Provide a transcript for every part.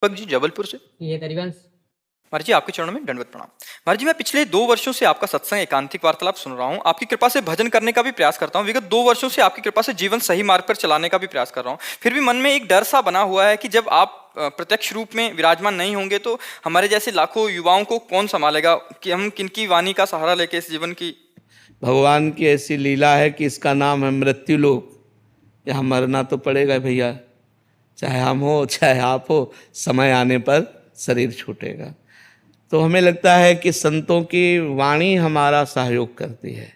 दीपक जी जबलपुर से। ये हरिवंश। महाराज जी आपके चरणों में दंडवत प्रणाम। महाराज जी मैं पिछले 2 वर्षों से आपका सत्संग एकांतिक वार्तालाप सुन रहा हूँ। आपकी कृपा से भजन करने का भी प्रयास करता हूँ। विगत 2 वर्षों से आपकी कृपा से जीवन सही मार्ग पर चलाने का भी प्रयास कर रहा हूँ। फिर भी मन में एक डर सा बना हुआ है कि जब आप प्रत्यक्ष रूप में विराजमान नहीं होंगे तो हमारे जैसे लाखों युवाओं को कौन संभालेगा, कि हम किनकी वाणी का सहारा लेके इस जीवन की। भगवान की ऐसी लीला है कि इसका नाम है मृत्यु लोक। यहाँ मरना तो पड़ेगा भैया, चाहे हम हो चाहे आप हो, समय आने पर शरीर छूटेगा। तो हमें लगता है कि संतों की वाणी हमारा सहयोग करती है।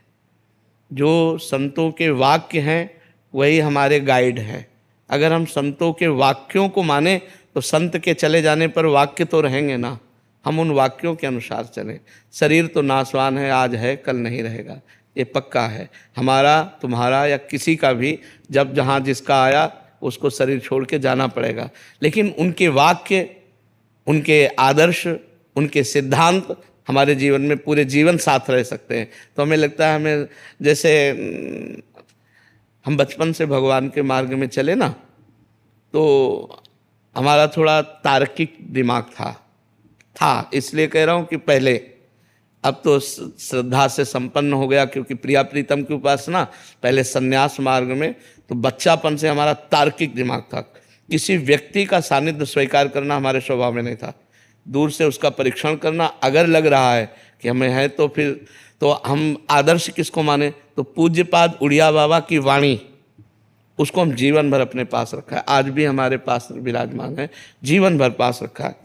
जो संतों के वाक्य हैं वही हमारे गाइड हैं। अगर हम संतों के वाक्यों को माने तो संत के चले जाने पर वाक्य तो रहेंगे ना, हम उन वाक्यों के अनुसार चलें। शरीर तो नाशवान है, आज है कल नहीं रहेगा, ये पक्का है। हमारा तुम्हारा या किसी का भी जब जहाँ जिसका आया उसको शरीर छोड़ के जाना पड़ेगा। लेकिन उनके वाक्य, उनके आदर्श, उनके सिद्धांत हमारे जीवन में पूरे जीवन साथ रह सकते हैं। तो हमें लगता है, हमें जैसे हम बचपन से भगवान के मार्ग में चले ना, तो हमारा थोड़ा तार्किक दिमाग था इसलिए कह रहा हूँ कि पहले, अब तो श्रद्धा से संपन्न हो गया क्योंकि प्रिया प्रीतम की उपासना। पहले सन्यास मार्ग में तो बच्चापन से हमारा तार्किक दिमाग था। किसी व्यक्ति का सानिध्य स्वीकार करना हमारे स्वभाव में नहीं था। दूर से उसका परीक्षण करना, अगर लग रहा है कि हमें है तो फिर तो हम आदर्श किसको माने, तो पूज्यपाद उड़िया बाबा की वाणी, उसको हम जीवन भर अपने पास रखा है। आज भी हमारे पास विराजमान है, जीवन भर पास रखा है।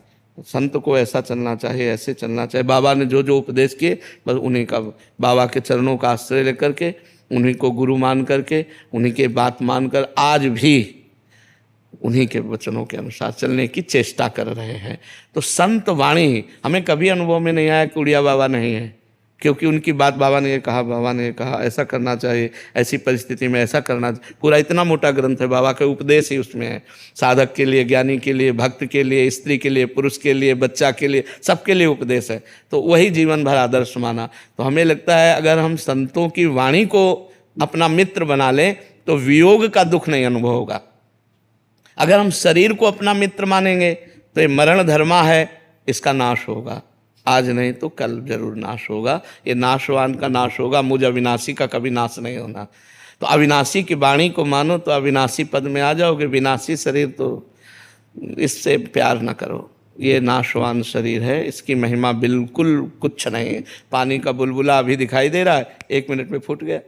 संत को ऐसा चलना चाहिए, ऐसे चलना चाहिए। बाबा ने जो जो उपदेश किए बस उन्हीं का, बाबा के चरणों का आश्रय लेकर के, उन्हीं को गुरु मान करके, उन्हीं के बात मानकर आज भी उन्हीं के वचनों के अनुसार चलने की चेष्टा कर रहे हैं। तो संत वाणी हमें कभी अनुभव में नहीं आया कि उड़िया बाबा नहीं है, क्योंकि उनकी बात बाबा ने ये कहा, बाबा ने ये कहा ऐसा करना चाहिए, ऐसी परिस्थिति में ऐसा करना चाहिए। पूरा इतना मोटा ग्रंथ है, बाबा के उपदेश ही उसमें है। साधक के लिए, ज्ञानी के लिए, भक्त के लिए, स्त्री के लिए, पुरुष के लिए, बच्चा के लिए, सबके लिए उपदेश है। तो वही जीवन भर आदर्श माना। तो हमें लगता है अगर हम संतों की वाणी को अपना मित्र बना लें तो वियोग का दुख नहीं अनुभव होगा। अगर हम शरीर को अपना मित्र मानेंगे तो ये मरण धर्मा है, इसका नाश होगा। आज नहीं तो कल जरूर नाश होगा। ये नाशवान का नाश होगा, मुझ अविनाशी का कभी नाश नहीं होना। तो अविनाशी की वाणी को मानो तो अविनाशी पद में आ जाओगे। विनाशी शरीर तो इससे प्यार न करो, ये नाशवान शरीर है, इसकी महिमा बिल्कुल कुछ नहीं है। पानी का बुलबुला अभी दिखाई दे रहा है, 1 मिनट में फूट गया।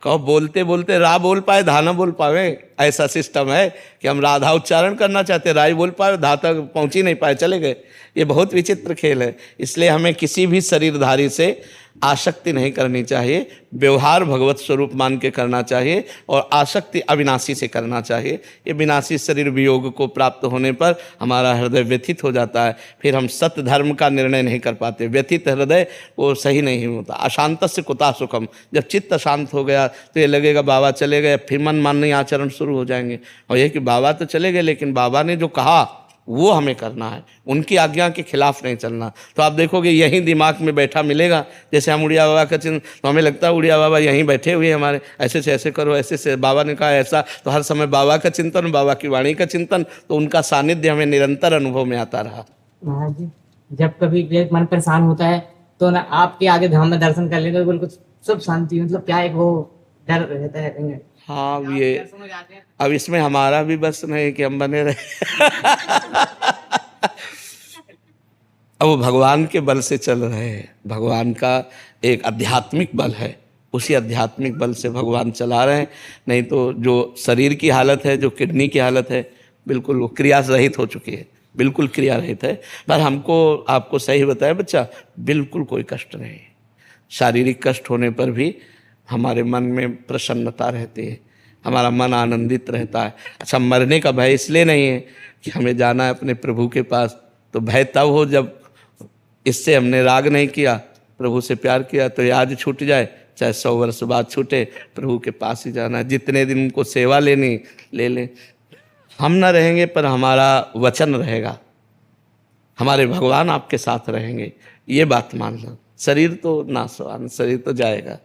कहो बोलते बोलते रा बोल पाए धा न बोल पावे, ऐसा सिस्टम है कि हम राधा उच्चारण करना चाहते, रा ही बोल पाए, धा तक पहुँच ही नहीं पाए, चले गए। ये बहुत विचित्र खेल है। इसलिए हमें किसी भी शरीरधारी से आसक्ति नहीं करनी चाहिए। व्यवहार भगवत स्वरूप मान के करना चाहिए और आसक्ति अविनाशी से करना चाहिए। ये विनाशी शरीर वियोग को प्राप्त होने पर हमारा हृदय व्यथित हो जाता है, फिर हम सत्य धर्म का निर्णय नहीं कर पाते। व्यथित हृदय वो सही नहीं होता। अशांतस्य कुता सुखम, जब चित्त शांत हो गया तो ये लगेगा बाबा चले गए, फिर मन माननी आचरण शुरू हो जाएंगे। और ये कि बाबा तो चले गए लेकिन बाबा ने जो कहा वो हमें करना है, उनकी आज्ञा के खिलाफ नहीं चलना। तो आप देखोगे यहीं दिमाग में बैठा मिलेगा। जैसे हम उड़िया बाबा का चिन्ह, तो हमें लगता है उड़िया बाबा यहीं बैठे हुए हमारे, ऐसे से ऐसे करो, ऐसे से बाबा ने कहा ऐसा। तो हर समय बाबा का चिंतन, बाबा की वाणी का चिंतन, तो उनका सानिध्य हमें निरंतर अनुभव में आता रहा। महाराज जी जब कभी मन परेशान होता है तो ना आपके आगे धाम में दर्शन कर लेते तो बिल्कुल सब शांति, मतलब क्या एक वो डर रहता है। हाँ ये अब इसमें हमारा भी बस नहीं कि हम बने रहे अब वो भगवान के बल से चल रहे हैं। भगवान का एक आध्यात्मिक बल है, उसी आध्यात्मिक बल से भगवान चला रहे हैं। नहीं तो जो शरीर की हालत है, जो किडनी की हालत है, बिल्कुल वो क्रिया रहित हो चुकी है, बिल्कुल क्रिया रहित है। पर हमको आपको सही बताया बच्चा, बिल्कुल कोई कष्ट नहीं। शारीरिक कष्ट होने पर भी हमारे मन में प्रसन्नता रहती है, हमारा मन आनंदित रहता है। अच्छा, मरने का भय इसलिए नहीं है कि हमें जाना है अपने प्रभु के पास। तो भय तब हो जब इससे हमने राग नहीं किया, प्रभु से प्यार किया। तो ये आज छूट जाए, चाहे 100 वर्ष बाद छूटे, प्रभु के पास ही जाना है। जितने दिन उनको सेवा लेनी ले लें। हम न रहेंगे पर हमारा वचन रहेगा, हमारे भगवान आपके साथ रहेंगे, ये बात मानना। शरीर तो नाशवान, शरीर तो जाएगा।